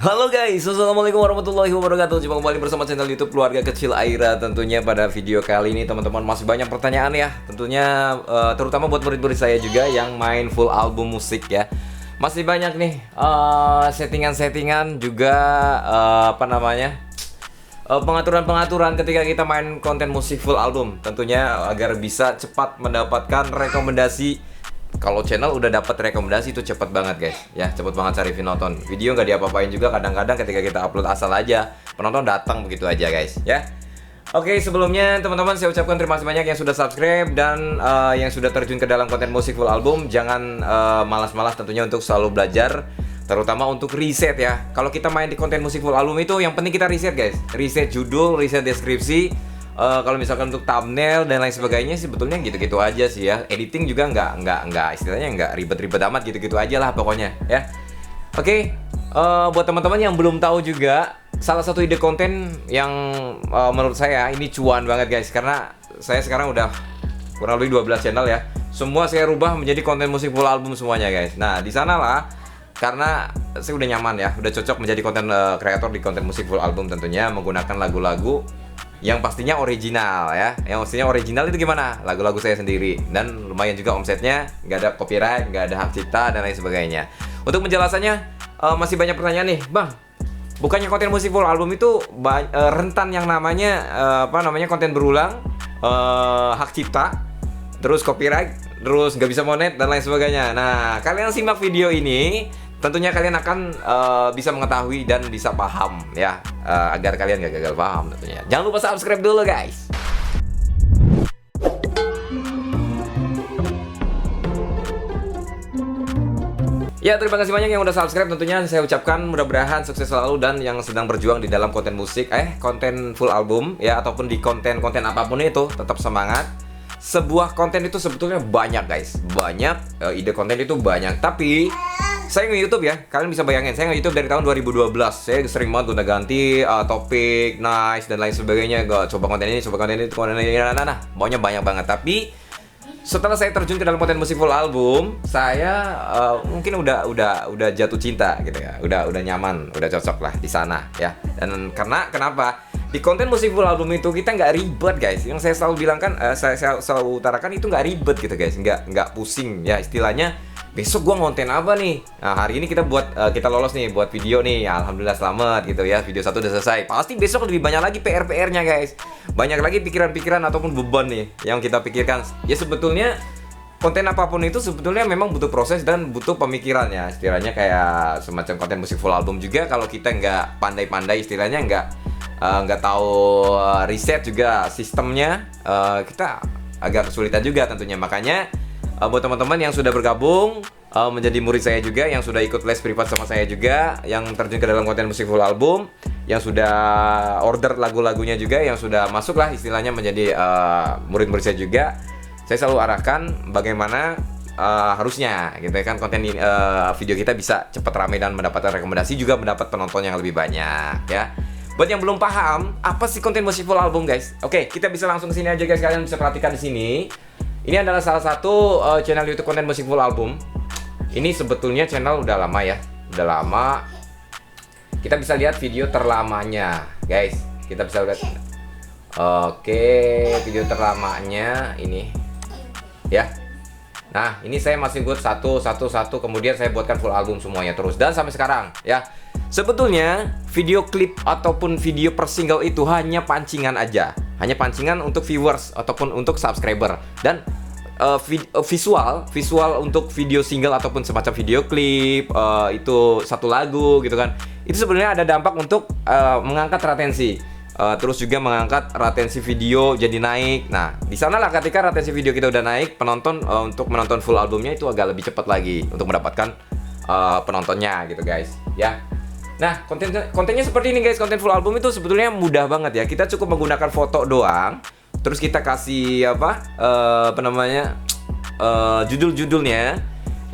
Halo guys, assalamualaikum warahmatullahi wabarakatuh. Jumpa kembali bersama channel YouTube Keluarga Kecil Aira. Tentunya pada video kali ini teman-teman masih banyak pertanyaan ya. Tentunya terutama buat murid-murid saya juga yang main full album musik ya. Masih banyak nih settingan-settingan juga pengaturan-pengaturan ketika kita main konten musik full album. Tentunya agar bisa cepat mendapatkan rekomendasi. Kalau channel udah dapat rekomendasi itu cepet banget guys ya, cepet banget cari penonton. Video nggak diapa-apain juga, kadang-kadang ketika kita upload asal aja penonton datang begitu aja guys ya. Oke, sebelumnya teman-teman saya ucapkan terima kasih banyak yang sudah subscribe dan yang sudah terjun ke dalam konten musik full album. Jangan malas-malas tentunya untuk selalu belajar, terutama untuk riset ya. Kalau kita main di konten musik full album itu yang penting kita riset guys, riset judul, riset deskripsi. Kalau misalkan untuk thumbnail dan lain sebagainya sih sebetulnya gitu-gitu aja sih ya. Editing juga nggak istilahnya nggak ribet-ribet amat, gitu-gitu aja lah pokoknya ya. Oke, buat teman-teman yang belum tahu juga, salah satu ide konten yang menurut saya ini cuan banget guys, karena saya sekarang udah kurang lebih 12 channel ya. Semua saya rubah menjadi konten musik full album semuanya guys. Nah, di sana lah karena saya udah nyaman ya, udah cocok menjadi konten kreator di konten musik full album, tentunya menggunakan lagu-lagu yang pastinya original ya. Yang pastinya original itu gimana? Lagu-lagu saya sendiri. Dan lumayan juga omsetnya, nggak ada copyright, nggak ada hak cipta dan lain sebagainya. Untuk penjelasannya masih banyak pertanyaan nih, Bang. Bukannya konten musik full album itu rentan yang namanya konten berulang, hak cipta, terus copyright, terus nggak bisa monet dan lain sebagainya. Nah, kalian simak video ini, tentunya kalian akan bisa mengetahui dan bisa paham ya, agar kalian gak gagal paham tentunya. Jangan lupa subscribe dulu guys. Ya, terima kasih banyak yang udah subscribe. Tentunya saya ucapkan mudah-mudahan sukses selalu, dan yang sedang berjuang di dalam konten musik, konten full album ya, ataupun di konten-konten apapun itu, tetap semangat. Sebuah konten itu sebetulnya banyak guys, banyak ide konten itu banyak. Tapi saya nge-YouTube ya, kalian bisa bayangin, saya nge-YouTube dari tahun 2012. Saya sering banget gonta-ganti topik, nice, dan lain sebagainya. Gak coba konten ini, coba konten ini, pokoknya banyak banget. Tapi setelah saya terjun ke dalam konten musik full album, saya mungkin udah jatuh cinta gitu ya, udah nyaman, udah cocok lah di sana ya. Dan kenapa? Di konten musik full album itu kita nggak ribet guys. Yang saya selalu bilang kan, saya selalu utarakan itu nggak ribet gitu guys, nggak pusing ya istilahnya. Besok gua ngonten apa nih? Nah, hari ini kita kita lolos nih buat video nih. Ya, alhamdulillah selamat gitu ya. Video 1 udah selesai. Pasti besok lebih banyak lagi PR-nya guys. Banyak lagi pikiran-pikiran ataupun beban nih yang kita pikirkan. Ya sebetulnya konten apapun itu sebetulnya memang butuh proses dan butuh pemikiran ya. Istilahnya kayak semacam konten musik full album juga, kalau kita nggak pandai-pandai, istilahnya nggak tahu riset juga sistemnya, kita agak kesulitan juga tentunya. Makanya buat teman-teman yang sudah bergabung menjadi murid saya juga, yang sudah ikut les privat sama saya juga, yang terjun ke dalam konten musik full album, yang sudah order lagu-lagunya juga, yang sudah masuk lah istilahnya menjadi murid-murid saya juga, saya selalu arahkan bagaimana harusnya gitu kan konten video kita bisa cepat ramai dan mendapatkan rekomendasi, juga mendapat penonton yang lebih banyak ya. Buat yang belum paham apa sih konten musik full album guys, oke, kita bisa langsung ke sini aja guys. Kalian bisa perhatikan di sini. Ini adalah salah satu channel YouTube konten musik full album. Ini sebetulnya channel udah lama ya, udah lama. Kita bisa lihat video terlamanya, guys. Kita bisa lihat. Oke, video terlamanya ini, ya. Nah, ini saya masih buat satu, kemudian saya buatkan full album semuanya terus dan sampai sekarang, ya. Sebetulnya video klip ataupun video per single itu hanya pancingan aja, hanya pancingan untuk viewers ataupun untuk subscriber. Dan visual untuk video single ataupun semacam video klip itu satu lagu gitu kan, itu sebenarnya ada dampak untuk mengangkat retensi, terus juga mengangkat retensi video jadi naik. Nah, di sanalah ketika retensi video kita udah naik, penonton untuk menonton full albumnya itu agak lebih cepat lagi untuk mendapatkan penontonnya gitu guys ya. Nah, kontennya seperti ini guys. Konten full album itu sebetulnya mudah banget ya. Kita cukup menggunakan foto doang, terus kita kasih judul-judulnya.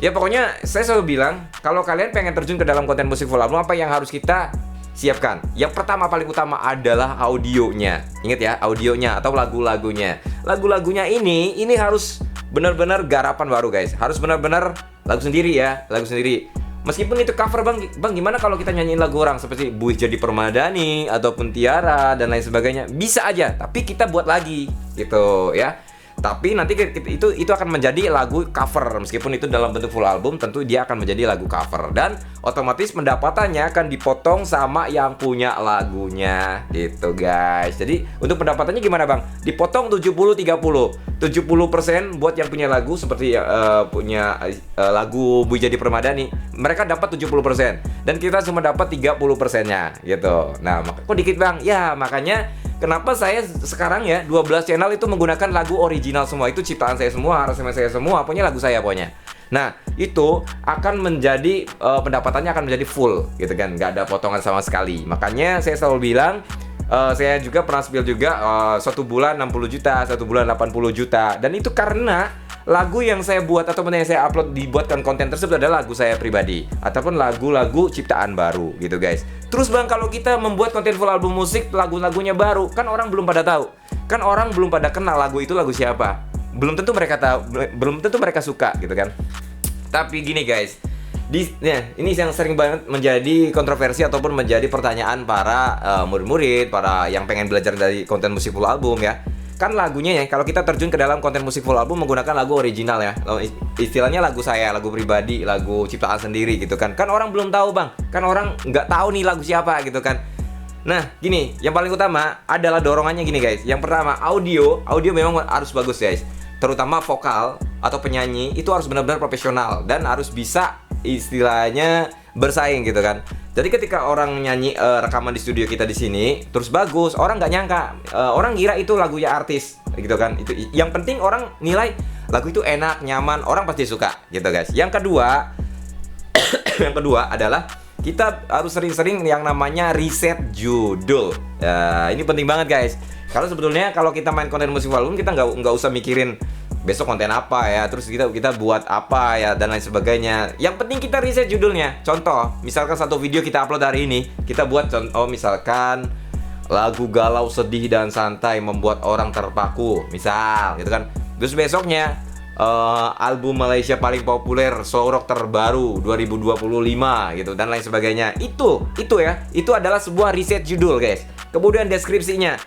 Ya pokoknya saya selalu bilang, kalau kalian pengen terjun ke dalam konten musik full album, apa yang harus kita siapkan? Yang pertama paling utama adalah audionya. Ingat ya, audionya atau lagu-lagunya. Lagu-lagunya ini harus benar-benar garapan baru guys. Harus benar-benar lagu sendiri ya, lagu sendiri. Meskipun itu cover bang, gimana kalau kita nyanyiin lagu orang seperti Buih Jadi Permadani ataupun Tiara dan lain sebagainya, bisa aja, tapi kita buat lagi gitu ya. Tapi nanti itu akan menjadi lagu cover, meskipun itu dalam bentuk full album, tentu dia akan menjadi lagu cover dan otomatis pendapatannya akan dipotong sama yang punya lagunya gitu guys. Jadi untuk pendapatannya gimana bang? Dipotong 70-30, 70% buat yang punya lagu seperti punya lagu Buih Jadi Permadani, mereka dapat 70% dan kita cuma dapat 30%-nya gitu. Nah kok dikit bang? Ya makanya kenapa saya sekarang ya 12 channel itu menggunakan lagu original semua. Itu ciptaan saya semua, aransemen saya semua, pokoknya lagu saya pokoknya. Nah itu akan menjadi pendapatannya akan menjadi full gitu kan, nggak ada potongan sama sekali. Makanya saya selalu bilang, saya juga pernah spill juga, 1 bulan 60 juta, 1 bulan 80 juta. Dan itu karena lagu yang saya buat ataupun yang saya upload dibuatkan konten tersebut adalah lagu saya pribadi ataupun lagu-lagu ciptaan baru gitu guys. Terus bang, kalau kita membuat konten full album musik, lagu-lagunya baru, kan orang belum pada tahu, kan orang belum pada kenal lagu itu lagu siapa, belum tentu mereka tahu, belum tentu mereka suka gitu kan. Tapi gini guys, ini yang sering banget menjadi kontroversi ataupun menjadi pertanyaan para murid-murid, para yang pengen belajar dari konten musik full album ya. Kan lagunya ya, kalau kita terjun ke dalam konten musik full album menggunakan lagu original ya, istilahnya lagu saya, lagu pribadi, lagu ciptaan sendiri gitu kan. Kan orang belum tahu bang, kan orang nggak tahu nih lagu siapa gitu kan. Nah gini, yang paling utama adalah dorongannya gini guys. Yang pertama, audio memang harus bagus guys. Terutama vokal atau penyanyi itu harus benar-benar profesional dan harus bisa istilahnya bersaing gitu kan. Jadi ketika orang nyanyi rekaman di studio kita di sini terus bagus, orang nggak nyangka, orang kira itu lagunya artis gitu kan. Itu yang penting orang nilai lagu itu enak, nyaman, orang pasti suka gitu guys. Yang kedua yang kedua adalah kita harus sering-sering yang namanya riset judul. Ini penting banget guys. Kalau sebetulnya kalau kita main konten musik album, kita nggak usah mikirin besok konten apa ya, terus kita buat apa ya dan lain sebagainya. Yang penting kita riset judulnya. Contoh, misalkan satu video kita upload hari ini, kita buat contoh misalkan lagu galau, sedih dan santai membuat orang terpaku, misal gitu kan. Terus besoknya album Malaysia paling populer, Sorok terbaru 2025 gitu dan lain sebagainya. Itu ya, itu adalah sebuah riset judul guys. Kemudian deskripsinya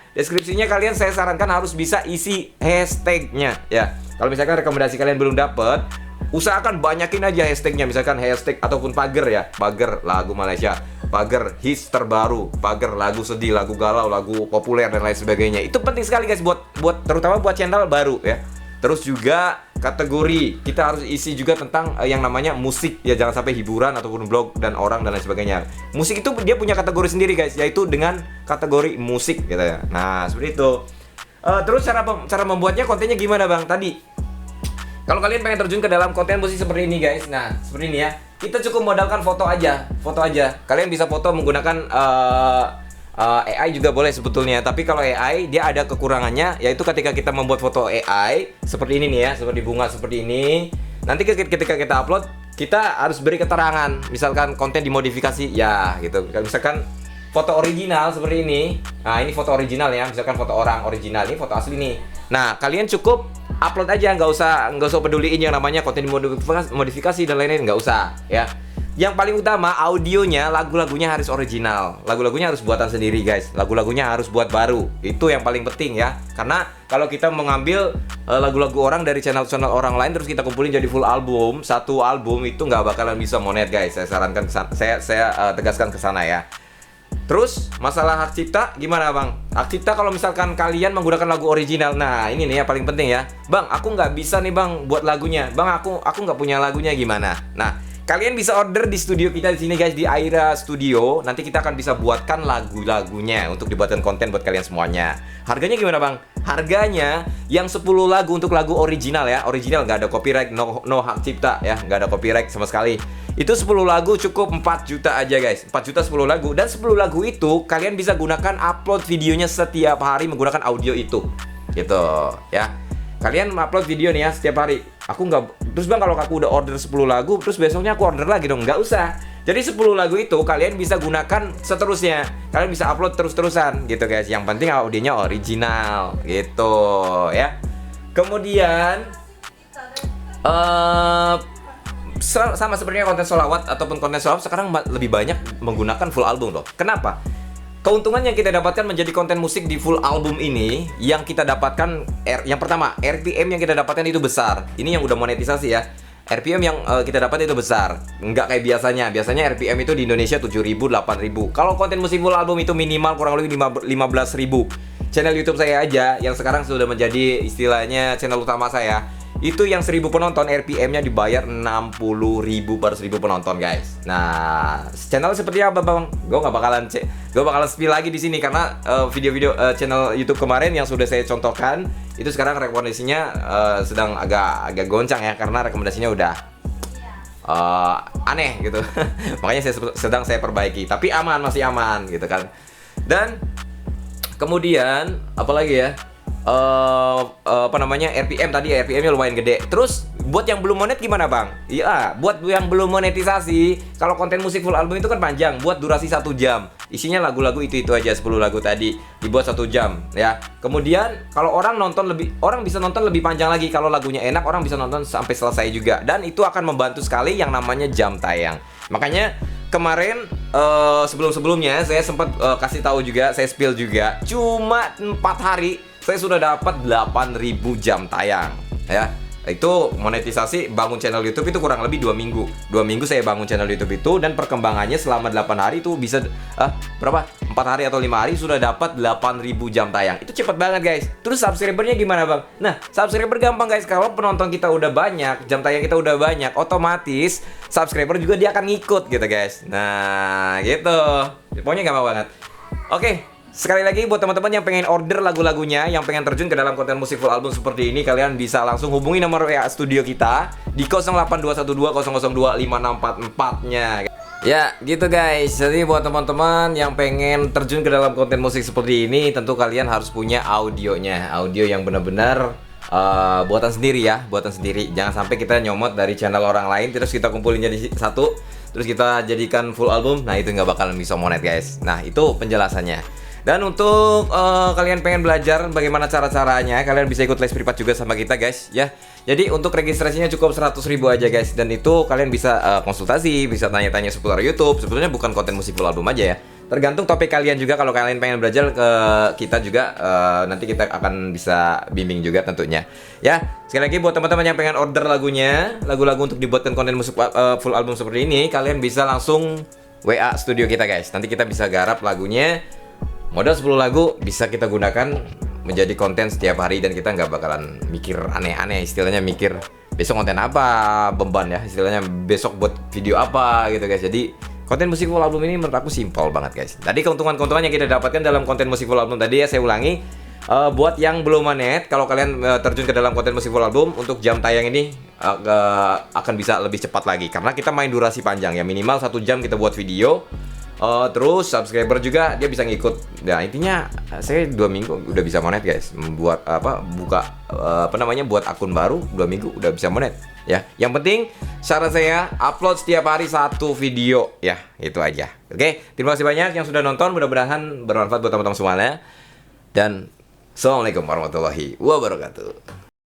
kalian saya sarankan harus bisa isi hashtagnya ya. Kalau misalkan rekomendasi kalian belum dapet, usahakan banyakin aja hashtagnya. Misalkan hashtag ataupun pagar ya, pagar lagu Malaysia, pagar hits terbaru, pagar lagu sedih, lagu galau, lagu populer dan lain sebagainya. Itu penting sekali guys buat terutama buat channel baru ya. Terus juga kategori kita harus isi juga tentang yang namanya musik ya, jangan sampai hiburan ataupun blog dan orang dan lain sebagainya. Musik itu dia punya kategori sendiri guys, yaitu dengan kategori musik gitu ya. Nah seperti itu. Terus cara membuatnya, kontennya gimana bang? Tadi kalau kalian pengen terjun ke dalam konten musik seperti ini guys, nah seperti ini ya, kita cukup modalkan foto aja. Kalian bisa foto menggunakan AI juga boleh sebetulnya, tapi kalau AI dia ada kekurangannya, yaitu ketika kita membuat foto AI seperti ini nih ya, seperti bunga seperti ini, nanti ketika kita upload kita harus beri keterangan, misalkan konten dimodifikasi ya gitu. Misalkan foto original seperti ini, nah ini foto original ya, misalkan foto orang original, ini foto asli nih. Nah kalian cukup upload aja, nggak usah peduliin yang namanya konten dimodifikasi dan lain-lain, nggak usah ya. Yang paling utama audionya, lagu-lagunya harus original, lagunya harus buatan sendiri guys, lagunya harus buat baru. Itu yang paling penting ya, karena kalau kita mengambil lagu-lagu orang dari channel-channel orang lain terus kita kumpulin jadi full album, satu album itu nggak bakalan bisa monet guys. Saya sarankan, saya tegaskan ke sana ya. Terus masalah hak cipta gimana bang? Hak cipta kalau misalkan kalian menggunakan lagu original, nah ini nih ya paling penting ya. Bang, aku nggak bisa nih bang buat lagunya. Bang, aku nggak punya lagunya gimana? Nah, kalian bisa order di studio kita di sini guys, di Aira Studio. Nanti kita akan bisa buatkan lagu-lagunya untuk dibuatkan konten buat kalian semuanya. Harganya gimana bang? Harganya yang 10 lagu untuk lagu original ya, original, nggak ada copyright, no hak cipta ya, nggak ada copyright sama sekali. Itu 10 lagu cukup 4 juta aja guys, 4 juta 10 lagu. Dan 10 lagu itu kalian bisa gunakan upload videonya setiap hari menggunakan audio itu gitu ya. Kalian upload video nih ya setiap hari. Aku nggak, terus bang kalau aku udah order 10 lagu terus besoknya aku order lagi dong, nggak usah. Jadi 10 lagu itu kalian bisa gunakan seterusnya, kalian bisa upload terus-terusan gitu guys. Yang penting audionya original gitu ya. Kemudian sama sebenarnya konten sholawat ataupun konten sholawat sekarang lebih banyak menggunakan full album loh. Kenapa? Keuntungan yang kita dapatkan menjadi konten musik di full album ini, yang kita dapatkan, yang pertama, RPM yang kita dapatkan itu besar. Ini yang udah monetisasi ya. RPM yang kita dapat itu besar. Nggak kayak biasanya. Biasanya RPM itu di Indonesia 7.000, 8.000. Kalau konten musik full album itu minimal kurang lebih 15.000. Channel YouTube saya aja, yang sekarang sudah menjadi istilahnya channel utama saya, itu yang 1.000 penonton RPM-nya dibayar 60.000 per 1.000 penonton, guys. Nah, channel seperti apa, Bang? Gue bakalan spill lagi di sini karena video-video channel YouTube kemarin yang sudah saya contohkan itu sekarang rekomendasinya sedang agak goncang ya, karena rekomendasinya udah aneh gitu. Makanya sedang saya perbaiki, tapi masih aman gitu kan. Dan kemudian apalagi ya? RPM tadi ya, RPM-nya lumayan gede. Terus buat yang belum monet gimana, Bang? Iya, buat yang belum monetisasi, kalau konten musik full album itu kan panjang, buat durasi 1 jam. Isinya lagu-lagu itu aja, 10 lagu tadi dibuat 1 jam ya. Kemudian kalau orang bisa nonton lebih panjang lagi. Kalau lagunya enak, orang bisa nonton sampai selesai juga. Dan itu akan membantu sekali yang namanya jam tayang. Makanya kemarin sebelum-sebelumnya saya sempat kasih tahu juga, saya spill juga, cuma 4 hari saya sudah dapat 8.000 jam tayang ya. Itu monetisasi bangun channel YouTube itu kurang lebih 2 minggu. 2 minggu saya bangun channel YouTube itu, dan perkembangannya selama 8 hari itu bisa 4 hari atau 5 hari sudah dapat 8.000 jam tayang. Itu cepet banget, guys. Terus subscribernya gimana, Bang? Nah, subscriber gampang, guys. Kalau penonton kita udah banyak, jam tayang kita udah banyak, otomatis subscriber juga dia akan ngikut gitu, guys. Nah, gitu. Pokoknya gampang banget. Oke. Sekali lagi buat teman-teman yang pengen order lagu-lagunya, yang pengen terjun ke dalam konten musik full album seperti ini, kalian bisa langsung hubungi nomor WA studio kita di 082120025644-nya. Ya, gitu guys. Jadi buat teman-teman yang pengen terjun ke dalam konten musik seperti ini, tentu kalian harus punya audionya. Audio yang benar-benar buatan sendiri ya, buatan sendiri. Jangan sampai kita nyomot dari channel orang lain terus kita kumpulin jadi satu, terus kita jadikan full album. Nah, itu nggak bakalan bisa monet, guys. Nah, itu penjelasannya. Dan untuk kalian pengen belajar bagaimana cara-caranya, kalian bisa ikut les privat juga sama kita, guys ya. Jadi untuk registrasinya cukup 100.000 aja, guys. Dan itu kalian bisa konsultasi, bisa tanya-tanya seputar YouTube. Sebetulnya bukan konten musik full album aja ya, tergantung topik kalian juga. Kalau kalian pengen belajar ke kita juga, nanti kita akan bisa bimbing juga tentunya ya. Sekali lagi buat teman-teman yang pengen order lagunya, lagu-lagu untuk dibuatkan konten musik full album seperti ini, kalian bisa langsung WA studio kita, guys. Nanti kita bisa garap lagunya. Modal 10 lagu bisa kita gunakan menjadi konten setiap hari, dan kita nggak bakalan mikir aneh-aneh, istilahnya mikir besok konten apa, beban ya, istilahnya besok buat video apa gitu, guys. Jadi konten musik full album ini menurut aku simpel banget, guys. Tadi keuntungan-keuntungan yang kita dapatkan dalam konten musik full album tadi ya, saya ulangi. Buat yang belum monet, kalau kalian terjun ke dalam konten musik full album, untuk jam tayang ini akan bisa lebih cepat lagi, karena kita main durasi panjang ya, minimal 1 jam kita buat video. Terus subscriber juga dia bisa ngikut. Nah, intinya saya 2 minggu udah bisa monet, guys. Buat buat akun baru 2 minggu udah bisa monet ya. Yang penting syarat saya upload setiap hari 1 video ya. Itu aja. Oke, terima kasih banyak yang sudah nonton. Mudah-mudahan bermanfaat buat teman-teman semuanya. Dan assalamualaikum warahmatullahi wabarakatuh.